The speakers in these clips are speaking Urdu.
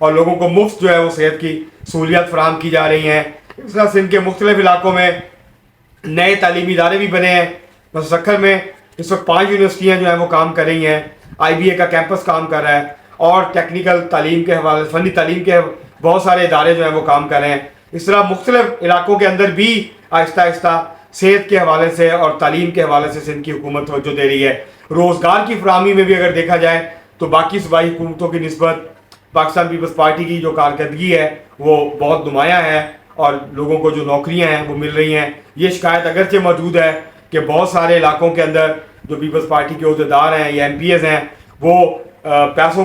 اور لوگوں کو مفت جو ہے وہ صحت کی سہولیات فراہم کی جا رہی ہیں. اس طرح سندھ کے مختلف علاقوں میں نئے تعلیمی ادارے بھی بنے ہیں. بس سکھر میں اس وقت 5 یونیورسٹیاں جو ہیں وہ کام کر رہی ہیں. IBA کا کیمپس کام کر رہا ہے, اور ٹیکنیکل تعلیم کے حوالے فنی تعلیم کے بہت سارے ادارے جو ہیں وہ کام کر رہے ہیں. اس طرح مختلف علاقوں کے اندر بھی آہستہ آہستہ صحت کے حوالے سے اور تعلیم کے حوالے سے سندھ کی حکومت توجہ دے رہی ہے. روزگار کی فراہمی میں بھی اگر دیکھا جائے تو باقی صوبائی حکومتوں کی نسبت پاکستان پیپلز پارٹی کی جو کارکردگی ہے وہ بہت نمایاں ہے, اور لوگوں کو جو نوکریاں ہیں وہ مل رہی ہیں. یہ شکایت اگرچہ موجود ہے کہ بہت سارے علاقوں کے اندر جو پیپلز پارٹی کے عہدیدار ہیں یا MPs ہیں وہ پیسوں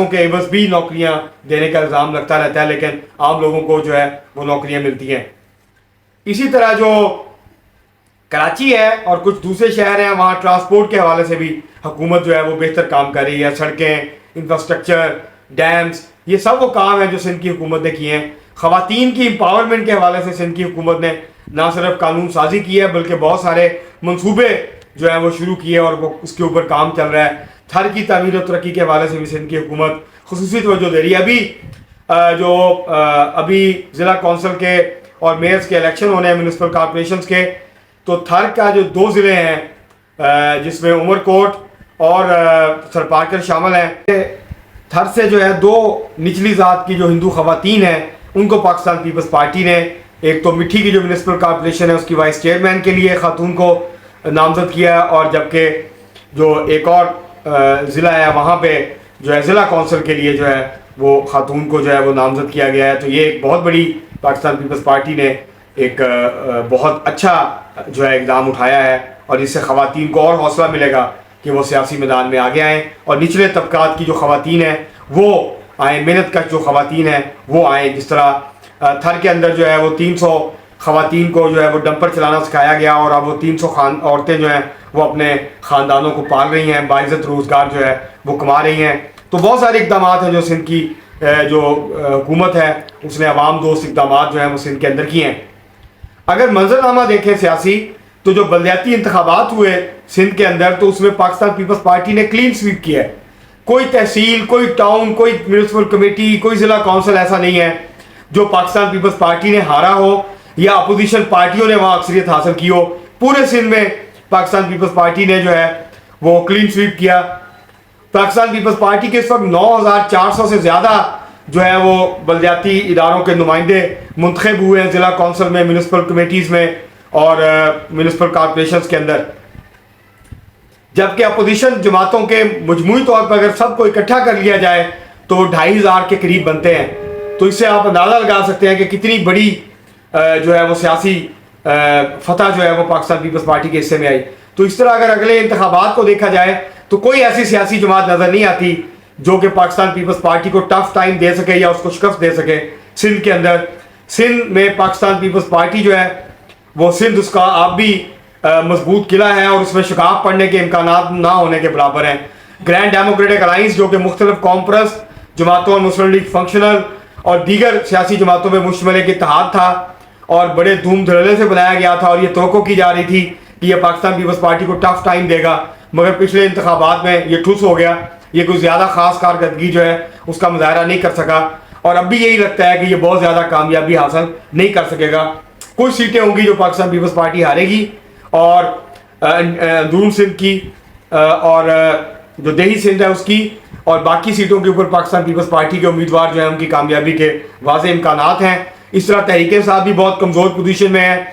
کے عوض بھی نوکریاں دینے کا الزام لگتا رہتا ہے, لیکن عام لوگوں کو جو ہے وہ نوکریاں ملتی ہیں. اسی طرح جو کراچی ہے اور کچھ دوسرے شہر ہیں, وہاں ٹرانسپورٹ کے حوالے سے بھی حکومت جو ہے وہ بہتر کام کر رہی ہے. سڑکیں, انفراسٹرکچر, ڈیمز, یہ سب وہ کام ہیں جو سندھ کی حکومت نے کیے ہیں. خواتین کی امپاورمنٹ کے حوالے سے سندھ کی حکومت نے نہ صرف قانون سازی کی ہے بلکہ بہت سارے منصوبے جو ہیں وہ شروع کیے اور وہ اس کے اوپر کام چل رہا ہے. تھر کی تعمیر و ترقی کے حوالے سے بھی سندھ کی حکومت خصوصی توجہ دے رہی ہے. ابھی ضلع کونسل کے اور میئرز کے الیکشن ہونے ہیں میونسپل کارپوریشنز کے, تو تھر کا جو 2 ضلع ہیں جس میں عمر کوٹ اور سرپارکر شامل ہیں, تھر سے جو ہے 2 نچلی ذات کی جو ہندو خواتین ہیں ان کو پاکستان پیپلز پارٹی نے, ایک تو مٹھی کی جو میونسپل کارپوریشن ہے اس کی وائس چیئرمین کے لیے خاتون کو نامزد کیا ہے, اور جبکہ جو ایک اور ضلع ہے وہاں پہ جو ہے ضلع کونسل کے لیے جو ہے وہ خاتون کو جو ہے وہ نامزد کیا گیا ہے. تو یہ ایک بہت بڑی پاکستان پیپلز پارٹی نے ایک بہت اچھا جو ہے اقدام اٹھایا ہے, اور اس سے خواتین کو اور حوصلہ ملے گا کہ وہ سیاسی میدان میں آگے آئیں, اور نچلے طبقات کی جو خواتین ہیں وہ آئیں, محنت کش جو خواتین ہیں وہ آئیں. جس طرح تھر کے اندر جو ہے وہ 300 خواتین کو جو ہے وہ ڈمپر چلانا سکھایا گیا, اور اب وہ 300 عورتیں جو ہیں وہ اپنے خاندانوں کو پال رہی ہیں, باعزت روزگار جو ہے وہ کما رہی ہیں. تو بہت سارے اقدامات ہیں جو سندھ کی جو حکومت ہے اس نے عوام دوست اقدامات جو ہیں وہ سندھ کے اندر کیے ہیں. اگر منظرنامہ دیکھیں سیاسی, تو جو بلدیاتی انتخابات ہوئے سندھ کے اندر تو اس میں پاکستان پیپلز پارٹی نے کلین سویپ کیا ہے. کوئی تحصیل, کوئی ٹاؤن, کوئی میونسپل کمیٹی, کوئی ضلع کونسل ایسا نہیں ہے جو پاکستان پیپلز پارٹی نے ہارا ہو یا اپوزیشن پارٹیوں نے وہاں اکثریت حاصل کی ہو. پورے سندھ میں پاکستان پیپلز پارٹی نے جو ہے وہ کلین سویپ کیا. پاکستان پیپلز پارٹی کے اس وقت 9400 سے زیادہ جو ہے وہ بلدیاتی اداروں کے نمائندے منتخب ہوئے ہیں ضلع کونسل میں, میونسپل کمیٹیز میں اور میونسپل کارپوریشنز کے اندر. جبکہ اپوزیشن جماعتوں کے مجموعی طور پر اگر سب کو اکٹھا کر لیا جائے تو 2500 کے قریب بنتے ہیں. تو اس سے آپ اندازہ لگا سکتے ہیں کہ کتنی بڑی جو ہے وہ سیاسی فتح جو ہے وہ پاکستان پیپلز پارٹی کے حصے میں آئی. تو اس طرح اگر اگلے انتخابات کو دیکھا جائے تو کوئی ایسی سیاسی جماعت نظر نہیں آتی جو کہ پاکستان پیپلز پارٹی کو ٹف ٹائم دے سکے یا اس کو شکست دے سکے. سندھ کے اندر, سندھ میں پاکستان پیپلز پارٹی جو ہے وہ سندھ اس کا آپ بھی مضبوط قلعہ ہے, اور اس میں شکاف پڑنے کے امکانات نہ ہونے کے برابر ہیں. گرینڈ ڈیموکریٹک الائنس جو کہ مختلف قوم پرست جماعتوں اور مسلم لیگ فنکشنل اور دیگر سیاسی جماعتوں میں مشتمل ایک اتحاد تھا, اور بڑے دھوم دھڑلے سے بنایا گیا تھا, اور یہ توقع کی جا رہی تھی کہ یہ پاکستان پیپلز پارٹی کو ٹف ٹائم دے گا. مگر پچھلے انتخابات میں یہ ٹھوس ہو گیا, یہ کوئی زیادہ خاص کارکردگی جو ہے اس کا مظاہرہ نہیں کر سکا, اور اب بھی یہی لگتا ہے کہ یہ بہت زیادہ کامیابی حاصل نہیں کر سکے گا. کچھ سیٹیں ہوں گی جو پاکستان پیپلز پارٹی ہارے گی, اور اندرون سندھ کی اور جو دیہی سندھ ہے اس کی, اور باقی سیٹوں کے اوپر پاکستان پیپلز پارٹی کے امیدوار جو ہیں ان کی کامیابی کے واضح امکانات ہیں. اس طرح تحریک انصاف بھی بہت کمزور پوزیشن میں ہے.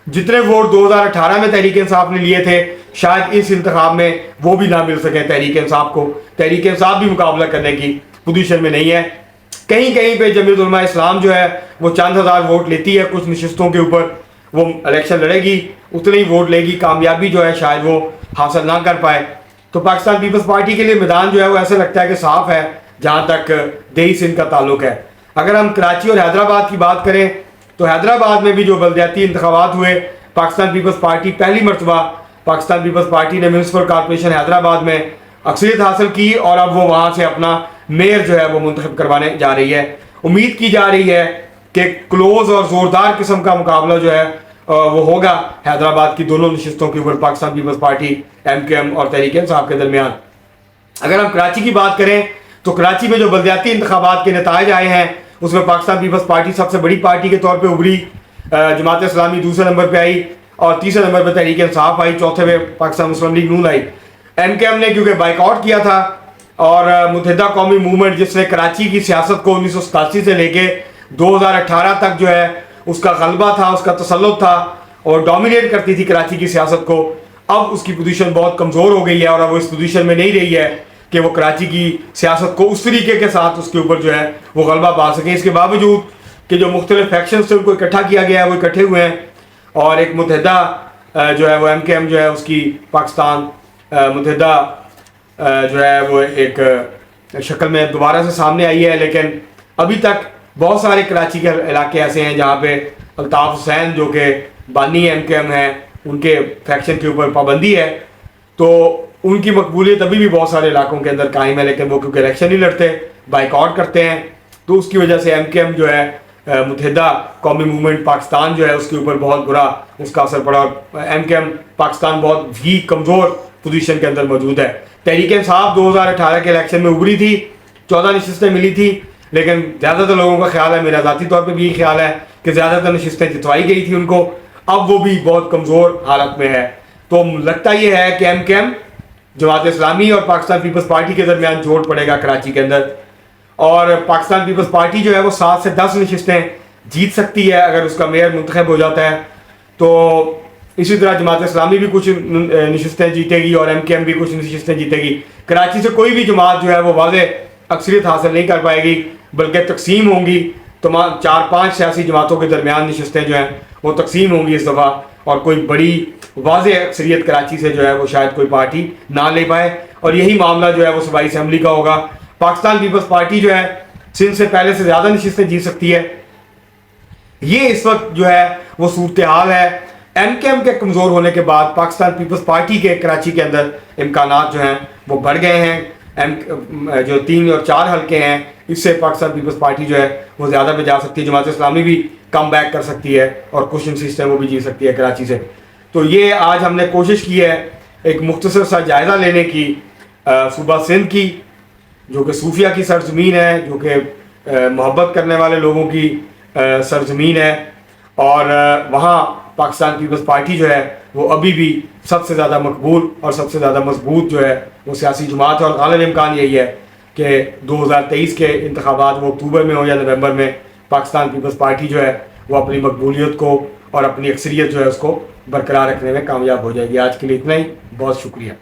جتنے ووٹ 2018 میں تحریک انصاف نے لیے تھے شاید اس انتخاب میں وہ بھی نہ مل سکے تحریک انصاف کو. تحریک انصاف بھی مقابلہ کرنے کی پوزیشن میں نہیں ہے. کہیں کہیں پہ جمعیت علماء اسلام جو ہے وہ چند ہزار ووٹ لیتی ہے کچھ نشستوں کے اوپر, وہ الیکشن لڑے گی, اتنے ہی ووٹ لے گی, کامیابی جو ہے شاید وہ حاصل نہ کر پائے. تو پاکستان پیپلز پارٹی کے لیے میدان جو ہے وہ ایسے لگتا ہے کہ صاف ہے جہاں تک دیہی سندھ کا تعلق ہے. اگر ہم کراچی اور حیدرآباد کی بات کریں تو حیدرآباد میں بھی جو بلدیاتی انتخابات ہوئے پاکستان پیپلز پارٹی پہلی مرتبہ پاکستان پیپلز پارٹی نے میونسپل کارپوریشن حیدرآباد میں اکثریت حاصل کی, اور اب وہ وہاں سے اپنا میئر جو ہے وہ منتخب کروانے جا رہی ہے. امید کی جا رہی ہے کہ کلوز اور زوردار قسم کا مقابلہ جو ہے وہ ہوگا حیدرآباد کی دونوں نشستوں کے اوپر پاکستان پیپلز پارٹی MQM اور تحریک انصاف کے درمیان. اگر ہم کراچی کی بات کریں تو کراچی میں جو بلدیاتی انتخابات کے نتائج آئے ہیں اس میں پاکستان پیپلز پارٹی سب سے بڑی پارٹی کے طور پہ ابھری، جماعت اسلامی دوسرے نمبر پہ آئی اور تیسرے نمبر پہ تحریک انصاف آئی، چوتھے پہ پاکستان مسلم لیگ نون آئی۔ ایم کے ایم نے کیونکہ بائیک آؤٹ کیا تھا اور متحدہ قومی موومنٹ جس نے کراچی کی سیاست کو 1987 سے لے کے 2018 تک جو ہے اس کا غلبہ تھا، اس کا تسلط تھا اور ڈومینیٹ کرتی تھی کراچی کی سیاست کو، اب اس کی پوزیشن بہت کمزور ہو گئی ہے اور اب وہ اس پوزیشن میں نہیں رہی ہے کہ وہ کراچی کی سیاست کو اس طریقے کے ساتھ اس کے اوپر جو ہے وہ غلبہ پا سکیں۔ اس کے باوجود کہ جو مختلف فیکشنز سے ان کو اکٹھا کیا گیا ہے وہ اکٹھے ہوئے ہیں اور ایک متحدہ جو ہے وہ ایم کے ایم جو ہے اس کی پاکستان متحدہ جو ہے وہ ایک شکل میں دوبارہ سے سامنے آئی ہے، لیکن ابھی تک بہت سارے کراچی کے علاقے ایسے ہیں جہاں پہ الطاف حسین جو کہ بانی ایم کے ایم ہیں ان کے فیکشن کے اوپر پابندی ہے، تو ان کی مقبولیت ابھی بھی بہت سارے علاقوں کے اندر قائم ہے، لیکن وہ کیونکہ الیکشن نہیں لڑتے، بائیک آؤٹ کرتے ہیں، تو اس کی وجہ سے ایم کے ایم جو ہے متحدہ قومی موومنٹ پاکستان جو ہے اس کے اوپر بہت برا اس کا اثر پڑا اور ایم کے ایم پاکستان بہت ویک کمزور پوزیشن کے اندر موجود ہے۔ تحریک انصاف 2018 کے الیکشن میں ابھری تھی، 14 نشستیں ملی تھی، لیکن زیادہ تر لوگوں کا خیال ہے، میرا ذاتی طور پہ بھی یہ خیال ہے کہ زیادہ تر نشستیں جتوائی گئی تھی ان کو، اب وہ بھی بہت کمزور حالت میں ہے۔ تو لگتا یہ ہے کہ ایم کے ایم جماعت اسلامی اور پاکستان پیپلز پارٹی کے درمیان جوڑ پڑے گا کراچی کے اندر، اور پاکستان پیپلز پارٹی جو ہے وہ 7 سے 10 نشستیں جیت سکتی ہے اگر اس کا میئر منتخب ہو جاتا ہے، تو اسی طرح جماعت اسلامی بھی کچھ نشستیں جیتے گی اور ایم کے ایم بھی کچھ نشستیں جیتے گی۔ کراچی سے کوئی بھی جماعت جو ہے وہ واضح اکثریت حاصل نہیں کر پائے گی، بلکہ تقسیم ہوں گی، تمام 4-5 سیاسی جماعتوں کے درمیان نشستیں جو ہیں وہ تقسیم ہوں گی اس دفعہ، اور کوئی بڑی واضح اکثریت کراچی سے جو ہے وہ شاید کوئی پارٹی نہ لے پائے، اور یہی معاملہ جو ہے وہ صوبائی اسمبلی کا ہوگا۔ پاکستان پیپلز پارٹی جو ہے سندھ سے پہلے سے زیادہ نشستیں جیت سکتی ہے، یہ اس وقت جو ہے وہ صورتحال ہے۔ ایم کے ایم کے کمزور ہونے کے بعد پاکستان پیپلز پارٹی کے کراچی کے اندر امکانات جو ہیں وہ بڑھ گئے ہیں، جو 3 اور 4 حلقے ہیں اس سے پاکستان پیپلز پارٹی جو ہے وہ زیادہ پہ جا سکتی ہے، جماعت اسلامی بھی کم بیک کر سکتی ہے اور کچھ نشستیں وہ بھی جیت سکتی ہے کراچی سے۔ تو یہ آج ہم نے کوشش کی ہے ایک مختصر سا جائزہ لینے کی صوبہ سندھ کی، جو کہ صوفیہ کی سرزمین ہے، جو کہ محبت کرنے والے لوگوں کی سرزمین ہے، اور وہاں پاکستان پیپلز پارٹی جو ہے وہ ابھی بھی سب سے زیادہ مقبول اور سب سے زیادہ مضبوط جو ہے وہ سیاسی جماعت ہے، اور غالب امکان یہی ہے کہ 2023 کے انتخابات وہ اکتوبر میں ہو یا نومبر میں پاکستان پیپلز پارٹی جو ہے وہ اپنی مقبولیت کو اور اپنی اکثریت جو ہے اس کو برقرار رکھنے میں کامیاب ہو جائے گی۔ آج کے لیے اتنا ہی، بہت شکریہ۔